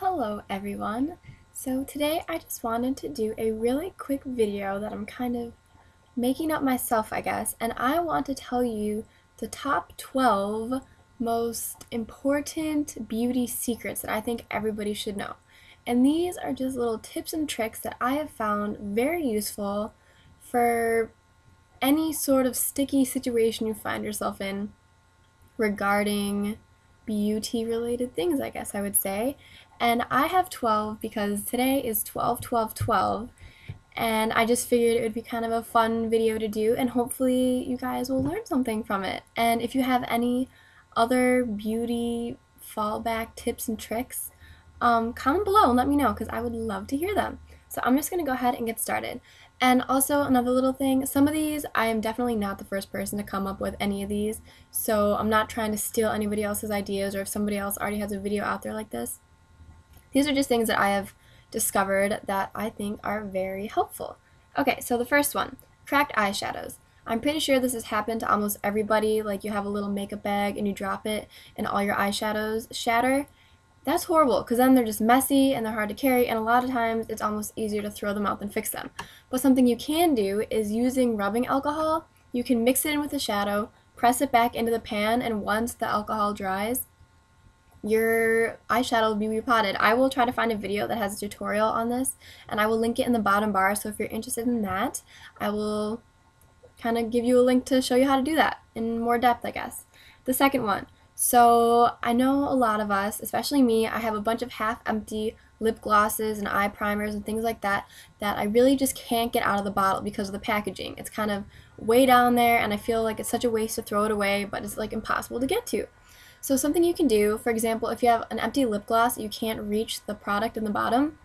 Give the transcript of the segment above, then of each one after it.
Hello everyone! So today I just wanted to do a really quick video that I'm kind of making up myself, I guess, and I want to tell you the top 12 most important beauty secrets that I think everybody should know. And these are just little tips and tricks that I have found very useful for any sort of sticky situation you find yourself in regarding beauty related things, I guess I would say. And I have 12 because today is 12 12 12, and I just figured it would be kind of a fun video to do, and hopefully you guys will learn something from it. And if you have any other beauty fallback tips and tricks, comment below and let me know because I would love to hear them. So I'm just going to go ahead and get started. And also another little thing, some of these I am definitely not the first person to come up with any of these, so I'm not trying to steal anybody else's ideas or if somebody else already has a video out there like this. These are just things that I have discovered that I think are very helpful. Okay, so the first one, cracked eyeshadows. I'm pretty sure this has happened to almost everybody, like you have a little makeup bag and you drop it and all your eyeshadows shatter. That's horrible because then they're just messy and they're hard to carry, and a lot of times it's almost easier to throw them out than fix them. But something you can do is using rubbing alcohol. You can mix it in with the shadow, press it back into the pan, and once the alcohol dries, your eyeshadow will be repotted. I will try to find a video that has a tutorial on this, and I will link it in the bottom bar, so if you're interested in that, I will kind of give you a link to show you how to do that in more depth, I guess. The second one. So I know a lot of us, especially me, I have a bunch of half-empty lip glosses and eye primers and things like that that I really just can't get out of the bottle because of the packaging. It's kind of way down there and I feel like it's such a waste to throw it away, but it's like impossible to get to. So something you can do, for example, if you have an empty lip gloss and you can't reach the product in the bottom,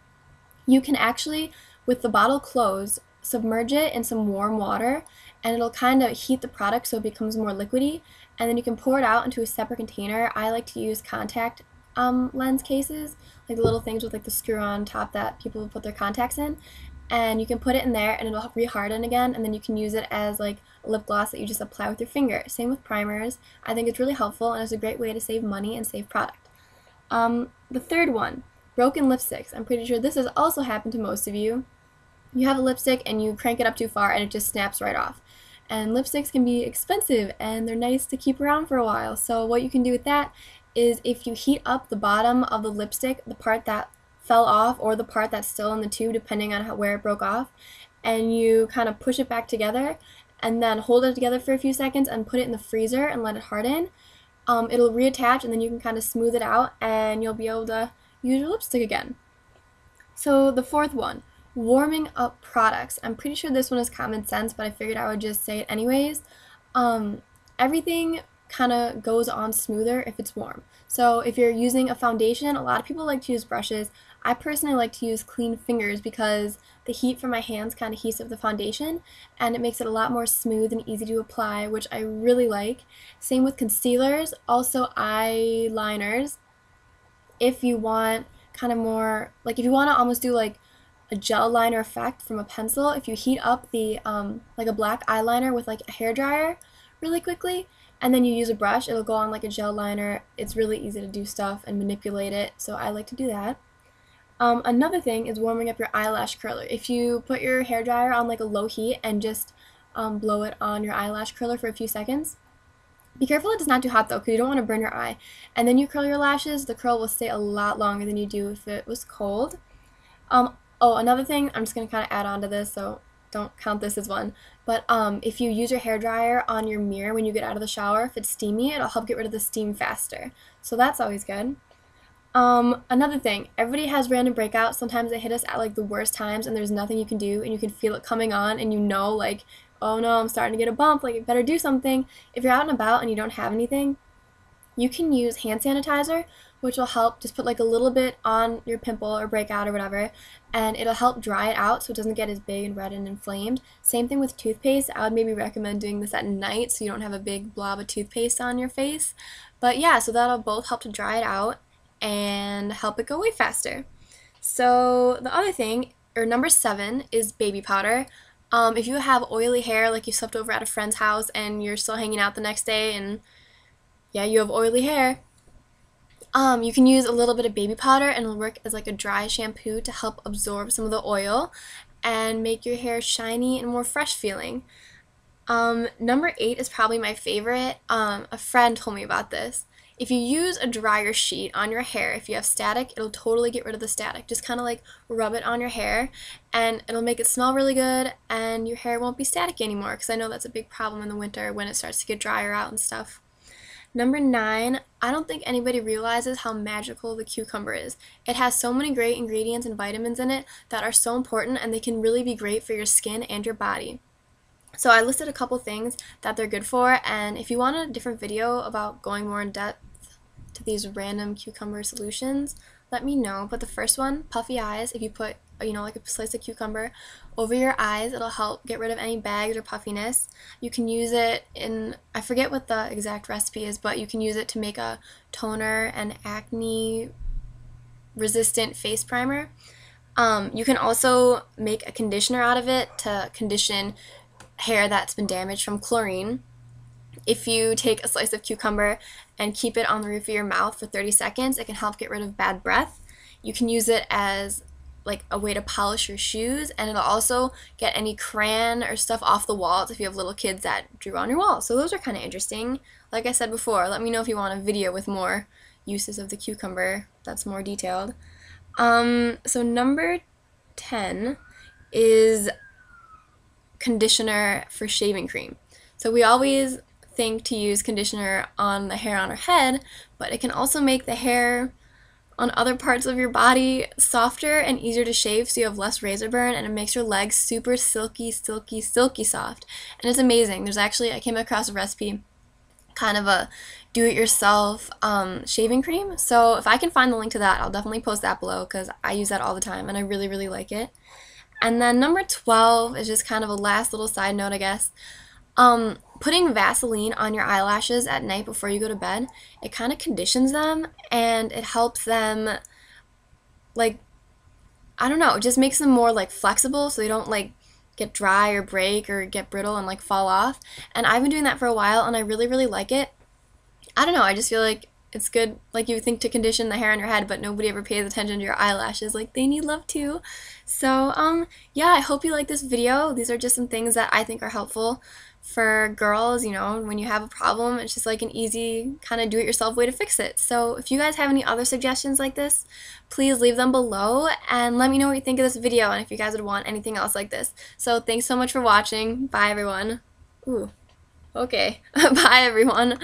you can actually, with the bottle closed, submerge it in some warm water and it'll kind of heat the product so it becomes more liquidy, and then you can pour it out into a separate container. I like to use contact lens cases, like the little things with like the screw on top that people put their contacts in, and you can put it in there and it'll re-harden again, and then you can use it as like a lip gloss that you just apply with your finger. Same with primers. I think it's really helpful and it's a great way to save money and save product. The third one, broken lipsticks. I'm pretty sure this has also happened to most of you. You have a lipstick and you crank it up too far and it just snaps right off. And lipsticks can be expensive and they're nice to keep around for a while. So what you can do with that is if you heat up the bottom of the lipstick, the part that fell off or the part that's still in the tube depending on where it broke off, and you kind of push it back together and then hold it together for a few seconds and put it in the freezer and let it harden, it'll reattach and then you can kind of smooth it out and you'll be able to use your lipstick again. So the fourth one, warming up products. I'm pretty sure this one is common sense, but I figured I would just say it anyways. Everything kind of goes on smoother if it's warm. So if you're using a foundation, a lot of people like to use brushes. I personally like to use clean fingers because the heat from my hands kind of heats up the foundation and it makes it a lot more smooth and easy to apply, which I really like. Same with concealers, also eyeliners. If you want kind of more, like if you want to almost do like a gel liner effect from a pencil, if you heat up the like a black eyeliner with like a hairdryer really quickly and then you use a brush, it'll go on like a gel liner. It's really easy to do stuff and manipulate it, so I like to do that. Another thing is warming up your eyelash curler. If you put your hairdryer on like a low heat and just blow it on your eyelash curler for a few seconds, be careful it does not too hot though because you don't want to burn your eye, and then you curl your lashes, the curl will stay a lot longer than you do if it was cold. Oh, another thing, I'm just going to kind of add on to this, so don't count this as one, but if you use your hairdryer on your mirror when you get out of the shower, if it's steamy, it'll help get rid of the steam faster. So that's always good. Another thing, everybody has random breakouts. Sometimes they hit us at like the worst times and there's nothing you can do and you can feel it coming on and you know like, oh no, I'm starting to get a bump, like I better do something. If you're out and about and you don't have anything, you can use hand sanitizer, which will help just put like a little bit on your pimple or breakout or whatever, and it'll help dry it out so it doesn't get as big and red and inflamed. Same thing with toothpaste. I would maybe recommend doing this at night so you don't have a big blob of toothpaste on your face. But yeah, so that'll both help to dry it out and help it go away faster. So the other thing, or number 7, is baby powder. If you have oily hair, like you slept over at a friend's house and you're still hanging out the next day and yeah, you have oily hair, You can use a little bit of baby powder and it'll work as like a dry shampoo to help absorb some of the oil and make your hair shiny and more fresh feeling. Number 8 is probably my favorite. A friend told me about this. If you use a dryer sheet on your hair, if you have static, it'll totally get rid of the static. Just kind of like rub it on your hair and it'll make it smell really good and your hair won't be static anymore, because I know that's a big problem in the winter when it starts to get drier out and stuff. Number 9, I don't think anybody realizes how magical the cucumber is. It has so many great ingredients and vitamins in it that are so important, and they can really be great for your skin and your body. So I listed a couple things that they're good for, and if you want a different video about going more in depth to these random cucumber solutions, let me know. But the first one, puffy eyes, if you put, like a slice of cucumber over your eyes, it'll help get rid of any bags or puffiness. You can use it in, I forget what the exact recipe is, but you can use it to make a toner and acne resistant face primer. You can also make a conditioner out of it to condition hair that's been damaged from chlorine. If you take a slice of cucumber and keep it on the roof of your mouth for 30 seconds, it can help get rid of bad breath. You can use it as like a way to polish your shoes, and it'll also get any crayon or stuff off the walls if you have little kids that drew on your wall. So those are kind of interesting. Like I said before, let me know if you want a video with more uses of the cucumber that's more detailed. So number 10 is conditioner for shaving cream. So we always think to use conditioner on the hair on our head, but it can also make the hair on other parts of your body softer and easier to shave, so you have less razor burn, and it makes your legs super silky, silky, silky soft. And it's amazing. There's actually, I came across a recipe, kind of a do-it-yourself shaving cream. So if I can find the link to that, I'll definitely post that below, because I use that all the time and I really, really like it. And then number 12 is just kind of a last little side note, I guess. Putting Vaseline on your eyelashes at night before you go to bed, it kind of conditions them and it helps them, like, I don't know, it just makes them more like flexible so they don't like get dry or break or get brittle and like fall off. And I've been doing that for a while and I really, really like it. I don't know, I just feel like it's good, like you think to condition the hair on your head, but nobody ever pays attention to your eyelashes. Like, they need love too. So, yeah, I hope you like this video. These are just some things that I think are helpful for girls, when you have a problem. It's just like an easy kind of do-it-yourself way to fix it. So if you guys have any other suggestions like this, please leave them below and let me know what you think of this video and if you guys would want anything else like this. So thanks so much for watching. Bye, everyone. Ooh, okay. Bye, everyone.